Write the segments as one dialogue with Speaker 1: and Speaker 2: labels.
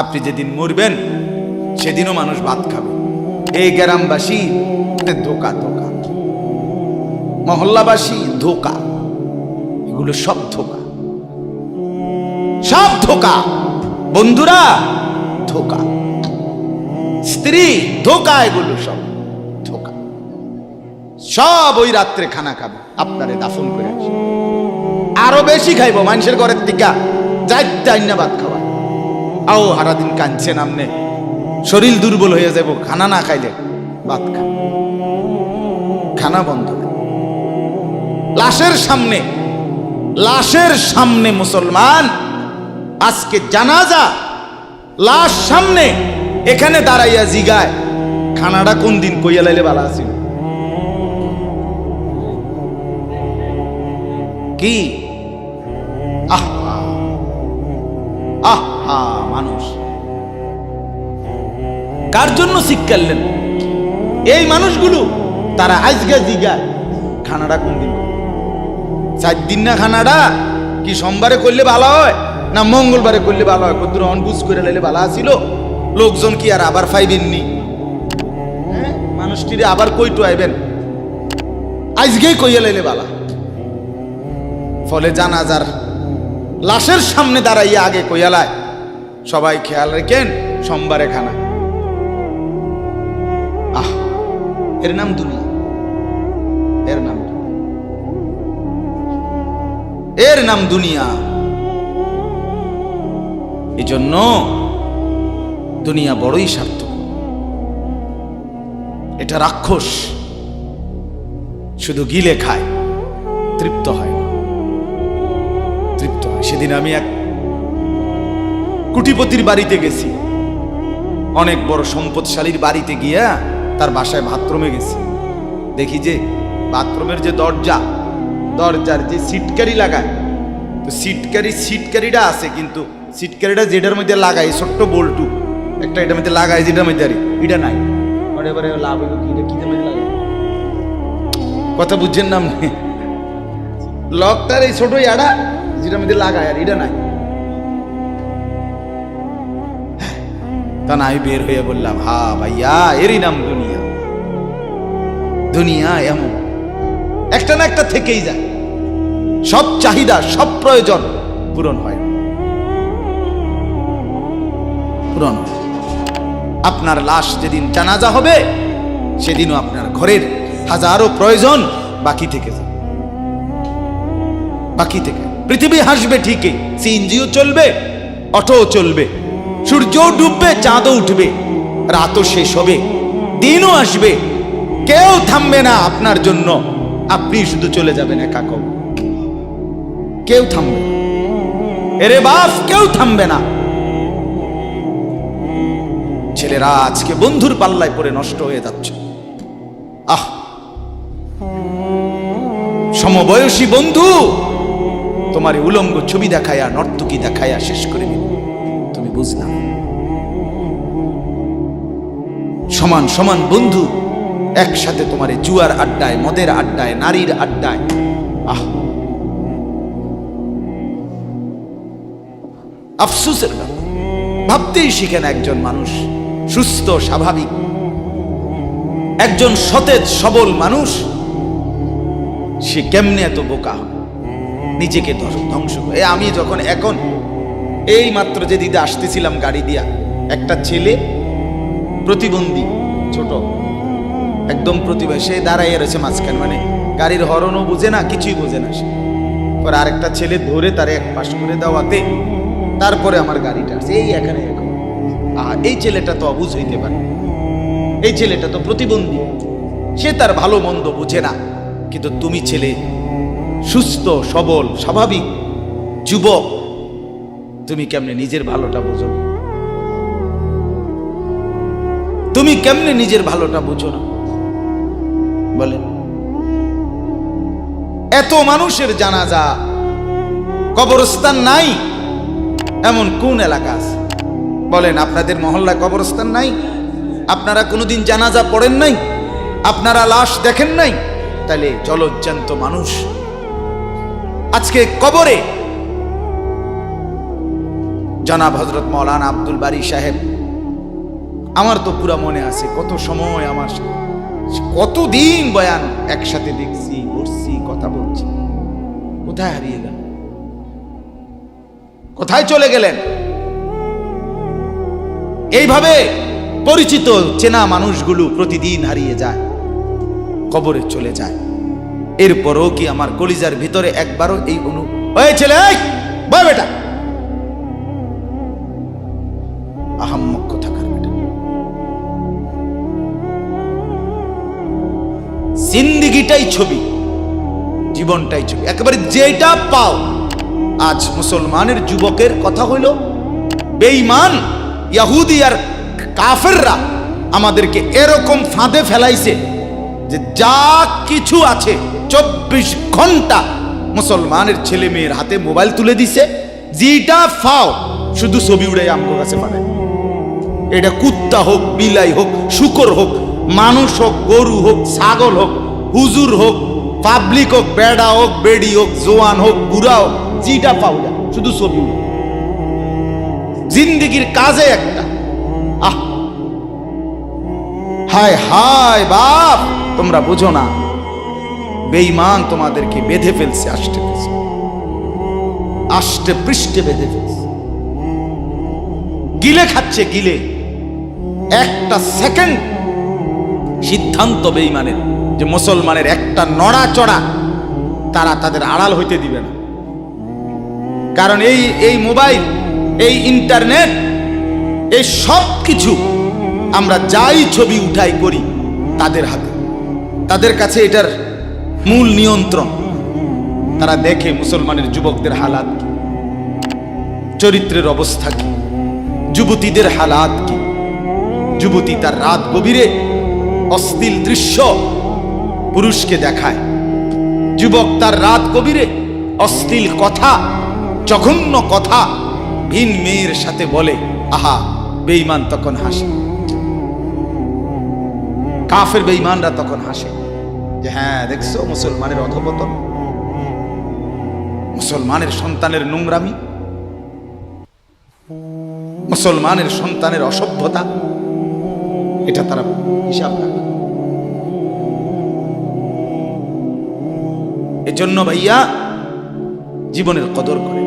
Speaker 1: আপনি যেদিন মরবেন সেদিনও মানুষ ভাত খাবে। এই গ্রামবাসী ধোকা ধোকা, মহল্লাবাসী ধোকা, এগুলো সব ধোকা, সব ধোকা। বন্ধুরা ধোকা, স্ত্রী ধোকা, এগুলো সব ধোকা। সব ওই রাত্রে খানা খাবে, আপনারে দাফন করে আসে। আরো বেশি খাইব মানুষের ঘরের দিকা যাই না ভাত খাওয়া। আও সারাদিন কাঁদছেন আমনে, শরীর দুর্বল হয়ে যাব খানা না খাইলে। ভাত খা, খানা বন্ধ। লাশের সামনে, লাশের সামনে মুসলমান আজকে জানাজা, লাশ সামনে, এখানে দাঁড়াইয়া জিগায় খানাটা কোন দিন কইয়া লাইলে ভালো আছিল। কি আহা আহা, মানুষ কার জন্য শিক্ষালেন? এই মানুষগুলো তারা আজকে জিগায় খানাটা কোন দিন। 4 দিন না খানাটা কি সোমবারে করলে ভালো হয় না মঙ্গলবারে করলে ভালো হয়? কত অনবুঝ করে লাইলে ভালো আছিল। লোকজন কি আর আবার পাইবেননি? মানুষটিরে আবার কইটো আইবেন, আজকেই কইয়া লাইলে ভালো। ফলে জানাজার লাশের সামনে দাঁড়াইয়া আগে কইয়ালায় সবাই খেয়াল রেখেন সোমবারে খানা। আহ, এর নাম দুনিয়া, এর নাম, এর নাম দুনিয়া। এই জন্য দুনিয়া বড়ই স্বার্থক। এটা রাক্ষস, শুধু গিলে খায়, তৃপ্ত হয় না, তৃপ্ত হয়। সেদিন আমি এক কুটিপতির বাড়িতে গেছি, অনেক বড় সম্পদশালীর বাড়িতে গিয়া তার বাসায় বাথরুমে গেছি। দেখি যে বাথরুমের যে দরজা, দরজার যে সিটকারি লাগায়, তো সিটকারিটা আছে, কিন্তু সিটকারিটা যেটার মধ্যে লাগাই ছোট্ট বল্টু একটা, এটার মধ্যে লাগাই যেটার মধ্যে আরে এটা নাই। এবারে লাভ হইব কি, এটা কি মধ্যে লাগাই? কথা বুঝছেন না আপনি? লকটার এই ছোট ইয়াটা যেটার মধ্যে লাগায় আর এটা নাই। তা না, আমি বের হয়ে বললাম, হা ভাইয়া, এরই নাম দুনিয়া। দুনিয়া এমন একটা না একটা থেকেই যায়, সব চাহিদা সব প্রয়োজন পূরণ হয়, পূরণ। আপনার লাশ যেদিন জানাজা হবে সেদিনও আপনার ঘরের হাজারো প্রয়োজন বাকি থেকে যাবে, বাকি থেকে। পৃথিবী হাসবে ঠিকই, সিএনজিও চলবে, অটোও চলবে, সূর্যও ডুববে, চাঁদও উঠবে, রাতও শেষ হবে, দিনও আসবে, কেউ থামবে না আপনার জন্য। আপনি শুধু চলে যাবেন একা কবর, কেউ থামবে না। এরে বাপ, কেউ থামবে না। ছেলেরা আজকে বন্ধুর পাল্লায় পড়ে নষ্ট হয়ে যাচ্ছে। আহ, সমবয়সী বন্ধু তোমার উলঙ্গ ছবি দেখায়া, নর্তকী দেখায়া শেষ করে দিল, তুমি বুঝলাম। সমান সমান বন্ধু একসাথে তোমার জুয়ার আড্ডায়, মদের আড্ডায়, নারীর আড্ডায়। আহ, আফসোসের কথা, ভাবতেই শিখে না একজন মানুষ সুস্থ স্বাভাবিক, একজন সতেজ সবল মানুষ, সে কেমনে এত বোকা হয়, নিজেকে ধ্বংস করে। আমি যখন এখন এই মাত্র যে দিদা আসতেছিলাম গাড়ি দিয়া, একটা ছেলে প্রতিবন্ধী, ছোট একদম প্রতিভা, সে দাঁড়াইয়া রয়েছে মাঝখানে, মানে গাড়ির হরনও বুঝে না, কিছুই বুঝে না সে। পরে আরেকটা ছেলে ধরে তারে এক পাশ করে দেওয়াতে তারপরে আমার গাড়িটা আসছে এই এখানে। এখন এই ছেলেটা তো অবুঝ হইতে পারে, এই ছেলেটা তো প্রতিবন্ধী, সে তার ভালো মন্দ বুঝে না। কিন্তু তুমি ছেলে সুস্থ সবল স্বাভাবিক যুবক, তুমি কেমনে নিজের ভালোটা বুঝো না? তুমি কেমনে নিজের ভালোটা বুঝো না বলেন? এত মানুষের জানাজা, কবরস্থান নাই এমন কোন এলাকা আছে বলেন? আপনাদের মহল্লায় কবরস্থান নাই? আপনারা কোনোদিন জানাজা পড়েন নাই? আপনারা লাশ দেখেন নাই? তাহলে জলজ্জান্ত মানুষ আজকে কবরে জনাব হযরত মাওলানা আব্দুল বারী সাহেব, আমার তো পুরা মনে আছে কত সময়, আমার কতদিন বয়ান একসাথে দেখছি, বসছি, কথা বলছি। কোথায় হারিয়ে গেল? কোথায় চলে গেলেন? এইভাবে পরিচিত চেনা মানুষগুলো প্রতিদিন হারিয়ে যায়, কবরে চলে যায়। এরপরও কি আমার কলিজার ভিতরে একবারও এই হয়েছিল, বয় বেটা, আহাম্মক কোথাকার বেটা। জিন্দিগিটাই ছবি, জীবনটাই ছবি, একেবারে যেটা পাও। আজ মুসলমানের যুবকের কথা হইল, বেঈমান ইহুদি আর কাফেররা আমাদেরকে এরকম ফাঁদে ফেলাইছে যে যা কিছু আছে 24 ঘন্টা মুসলমানের ছেলে মেয়ের হাতে মোবাইল তুলে দিছে। যেটা ফাও শুধু ছবি উড়াই আমগো কাছে পাঠায়। এটা কুত্তা হোক, বিলাই হোক, শুকর হোক, মানুষ হোক, গরু হোক, ছাগল হোক, হুজুর হোক, পাবলিক হোক, বেড়া হোক, বেড়ি হোক, জোয়ান হোক, বুড়া হোক, যেটা পাও শুধু ছবি উড়াই। জিন্দিগির কাজে একটা, আহ হায় হায় বাপ, তোমরা বুঝো না, বেঈমান তোমাদেরকে বেঁধে ফেলছে, আষ্টে পৃষ্ঠে বেঁধে ফেলছে, গিলে খাচ্ছে, গিলে। একটা সেকেন্ড সিদ্ধান্ত বেঈমানের যে মুসলমানের একটা নড়াচড়া তারা তাদের আড়াল হইতে দিবে না। কারণ এই মোবাইল, এই ইন্টারনেট, এই সব কিছু আমরা যাই ছবি উঠাই করি তাদের হাতে, তাদের কাছে এটার মূল নিয়ন্ত্রণ। তারা দেখে মুসলমানের যুবকদের হালাত কি, চরিত্রের অবস্থা কি, যুবতীদের হালাত কি। যুবতী তার রাত গভীরে অশ্লীল দৃশ্য পুরুষকে দেখায়, যুবক তার রাত গভীরে অশ্লীল কথা, জঘন্য কথা ভিন মেয়ের সাথে বলে। আহা, বেঈমান তখন হাসে, কাফের বেঈমানরা তখন হাসে যে হ্যাঁ দেখছো মুসলমানের অধঃপতন, মুসলমানের সন্তানের নোংরামি, মুসলমানের সন্তানের অসভ্যতা, এটা তারা হিসাব রাখে। এজন্য ভাইয়া জীবনের কদর করে।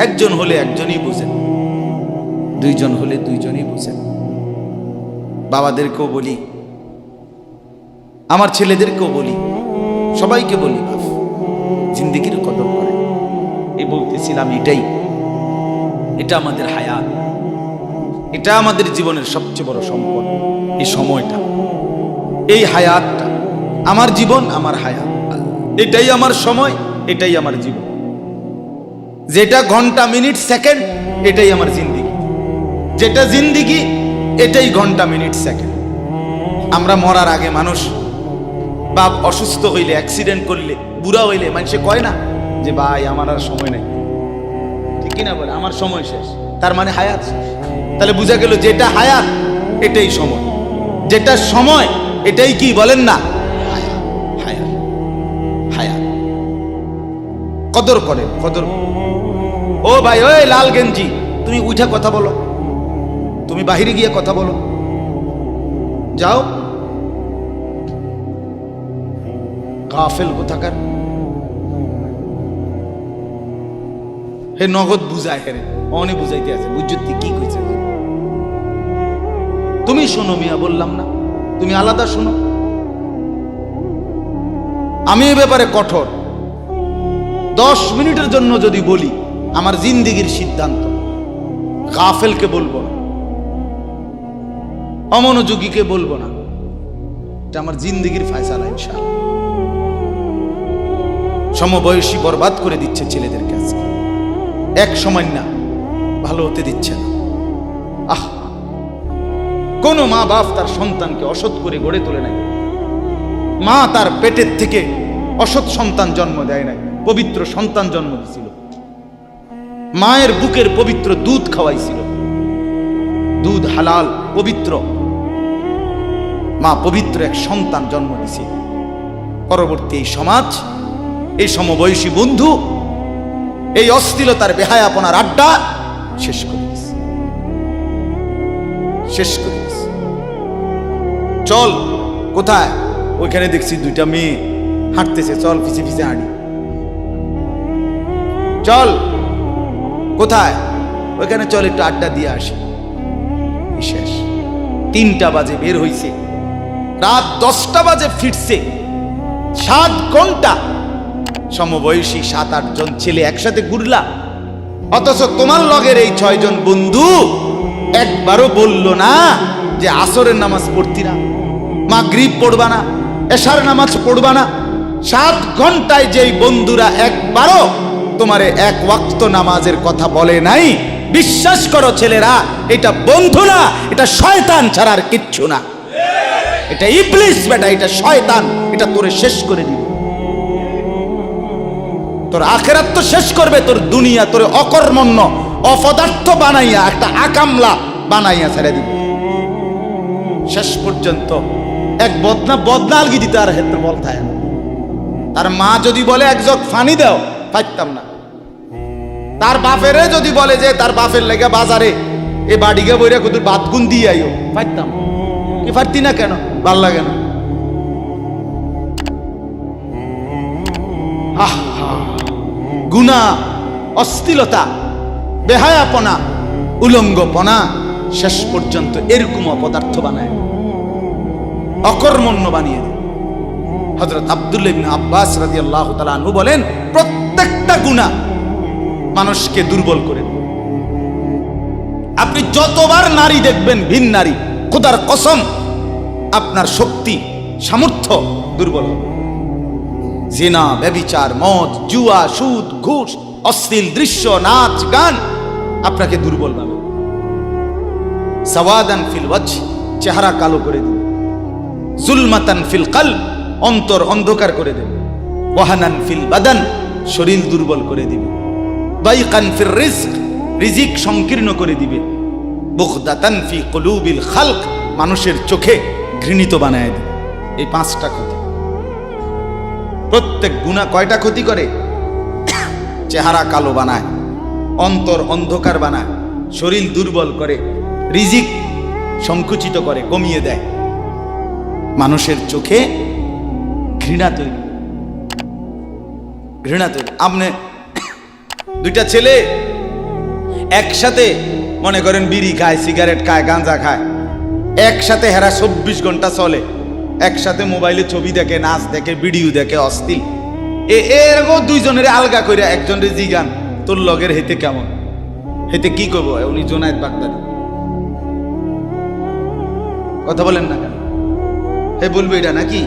Speaker 1: একজন হলে একজনই বুঝেন, দুইজন হলে দুইজনই বুঝেন। বাবাদেরকেও বলি, আমার ছেলেদেরকেও বলি, সবাইকে বলি, বাপ জিন্দেগির কদর করে। এই বলতেছিলাম, এটা আমাদের হায়াত, এটা আমাদের জীবনের সবচেয়ে বড় সম্পদ। এই সময়টা, এই হায়াতটা, আমার জীবন, আমার হায়াত, এটাই আমার সময়, এটাই আমার জীবন। যেটা ঘন্টা, মিনিট, সেকেন্ড, এটাই আমার জিন্দেগি। যেটা জিন্দেগি, এটাই ঘন্টা, মিনিট, সেকেন্ড। আমরা মরার আগে মানুষ, বাপ অসুস্থ হইলে, অ্যাক্সিডেন্ট করলে, বুড়া হইলে মানুষে কয় না যে ভাই আমার আর সময় নেই, ঠিক কিনা বলে, আমার সময় শেষ, তার মানে হায়াত শেষ। তাহলে বুঝা গেল যেটা হায়াত এটাই সময়, যেটা সময় এটাই কি বলেন না, হায়াত। হায়াত হায়াত কদর করে, কদর। ও ভাই, ওই লাল গেঞ্জি, তুমি উঠে কথা বলো, তুমি বাহিরে গিয়ে কথা বলো, যাও। গাফেল কোথাকার, হে নগদ বুঝায়, হেরে অনে বুঝাইতে আছে, বুঝতে কি কইছে। তুমি শোনো মিয়া, বললাম না, তুমি আলাদা শোনো। আমি এ ব্যাপারে কঠোর। 10 মিনিটের জন্য যদি বলি, আমার জিন্দেগির সিদ্ধান্ত, গাফেলকে বলবো না, অমনোযোগীকে বলবো না, এটা আমার জিন্দেগির ফয়সালা ইনশাআল্লাহ। সমবয়সী বরবাদ করে দিচ্ছে ছেলেদের কাছে, এক সময় না ভালো হতে দিচ্ছে না। আহ, কোন মা বাপ তার সন্তানকে অসৎ করে গড়ে তোলে নাই। মা তার পেটের থেকে অসৎ সন্তান জন্ম দেয় নাই, পবিত্র সন্তান জন্ম দিয়েছিল। মায়ের বুকের পবিত্র দুধ খাওয়াইছিল, দুধ হালাল পবিত্র। মা পবিত্র এক সন্তান জন্ম দিয়েছিল। পরবর্তী এই সমাজ, এই সমবয়সী বন্ধু এই অশ্লীলতার বেহায়াপনার আড্ডা শেষ করে দিছে, শেষ করে দিছে। চল, কোথায়? ওইখানে দেখছি দুইটা মেয়ে হাঁটতেছে, চল পিছে পিছে হাঁটি। চল, কোথায়? ওইখানে চল একটু আড্ডা দিয়ে আসি। শেষ। 3টা বাজে বের হইছে, রাত 10টা বাজে ফিরছে। 7 ঘন্টা সমবয়সী 7-8 জন ছেলে একসাথে ঘুরলা, অথচ তোমার লগের এই 6 জন বন্ধু একবারও বলল না যে আসরের নামাজ পড়তি না, মাগরিব পড়বা না, এশার নামাজ পড়বা না। 7 ঘন্টায় যেই বন্ধুরা একবারও তোমারে 1 ওয়াক্ত নামাজের কথা বলে নাই, বিশ্বাস করো ছেলেরা, এটা বন্ধু না, এটা শয়তান ছাড়া আর কিচ্ছু না। এটা ইবলিস বেটা, এটা শয়তান, এটা তোরে শেষ করে দিবে। তোর আখিরাত তো শেষ করবে, তোর দুনিয়া তোরে অকর্মণ্য অপদার্থ বানাইয়া একটা আকামলা বানাইয়া ছেড়ে দিবে। শেষ পর্যন্ত এক বদনা আলগি দিতে আর হেত্র বলতায় না। তার মা যদি বলে 1 জগ পানি দাও, পাইতাম না। তার বাপেরে যদি বলে যে তার বাপের লেগে বাজারে এ বাড়িকে বইরা কত ভাত গুন দিয়ে আইও, পাইতাম। কি পারতি না কেন? ভাল লাগে না। গুনাহ, অশ্লীলতা, বেহায়াপনা, উলঙ্গপনা শেষ পর্যন্ত এরকম অপদার্থ বানায়, অকর্মণ্য বানিয়ে দেয়। হযরত আব্দুল্লাহ ইবনে আব্বাস রাদিয়াল্লাহু তাআলা আনহু বলেন, প্রত্যেকটা গুনাহ মানুষকে দুর্বল করে দেয়। আপনি যতবার নারী দেখবেন ভিন নারী, খোদার কসম আপনার শক্তি সামর্থ্য দুর্বল হবে। জিনা, ব্যভিচার, মদ, জুয়া, সুদ, ঘুষ, অশ্লীল দৃশ্য, নাচ, গান আপনাকে দুর্বল বানাবে। সাওয়াদান ফিল ওয়াজহ, চেহারা কালো করে দিবে। জুলমাতান ফিল কলব, অন্তর অন্ধকার করে দেবে। ওয়াহানান ফিল বাদান, শরীর দুর্বল করে দিবে। দাইকান ফির রিজক, রিজিক সংকীর্ণ করে দিবে। বুগদাতান ফি কুলুবিল খালক, মানুষের চোখে ঘৃণিত বানায় দিবে। এই 5টা ক্ষতি। প্রত্যেক গুনাহ কয়টা ক্ষতি করে? চেহারা কালো বানায়, অন্তর অন্ধকার বানায়, শরীর দুর্বল করে, রিজিক সংকুচিত করে, কমিয়ে দেয়, মানুষের চোখে ঘৃণা তৈরি, ঘৃণা তৈরি। আপনি 2টা ছেলে একসাথে মনে করেন বিড়ি খায়, সিগারেট খায়, গাঁজা খায়, একসাথে হেরা 24 ঘন্টা চলে, একসাথে মোবাইলে ছবি দেখে, নাচ দেখে, ভিডিও দেখে, অশ্লীল। এরকম 2 জনের আলগা করে একজনের জিগান, তোর লগের হেতে কেমন? হেতে কি করবো? উনি জোনায়েদ বাগদাদি। কথা বলেন না কেন? হে বলবো এটা নাকি?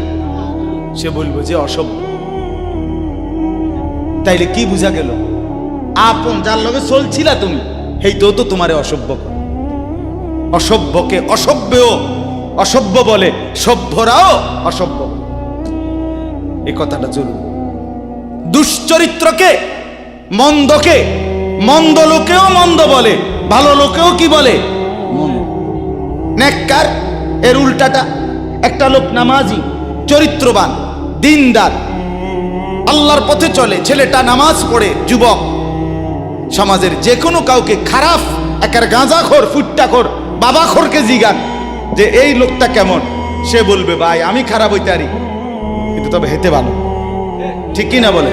Speaker 1: সে বলবো যে অসভ্য। তাইলে কি বুঝা গেল? আপন যার লগে চলছিলা তুমি, হেইতেও তো তোমারে অসভ্য। অসভ্যকে অসভ্যও অসভ্য বলে, সভ্যরাও অসভ্য। এই কথাটা জরুরি। দুশ্চরিত্রকে, মন্দকে মন্দ লোকেও মন্দ বলে, ভালো লোকেও কি বলে? মন্দ। নেককার এর উল্টাটা। একটা লোক নামাজি, চরিত্রবান, দিনদার, আল্লাহর পথে চলে, ছেলেটা নামাজ পড়ে, যুবক, সমাজের যে কোনো কাউকে খারাপ, একার গাঁজাখোর, ফুট্টাখোর, বাবাখোরকে জিগান যে এই লোকটা কেমন, সে বলবে ভাই আমি খারাপ হইতে পারি, কিন্তু তবে হেতে ভালো। ঠিক কিনা বলে?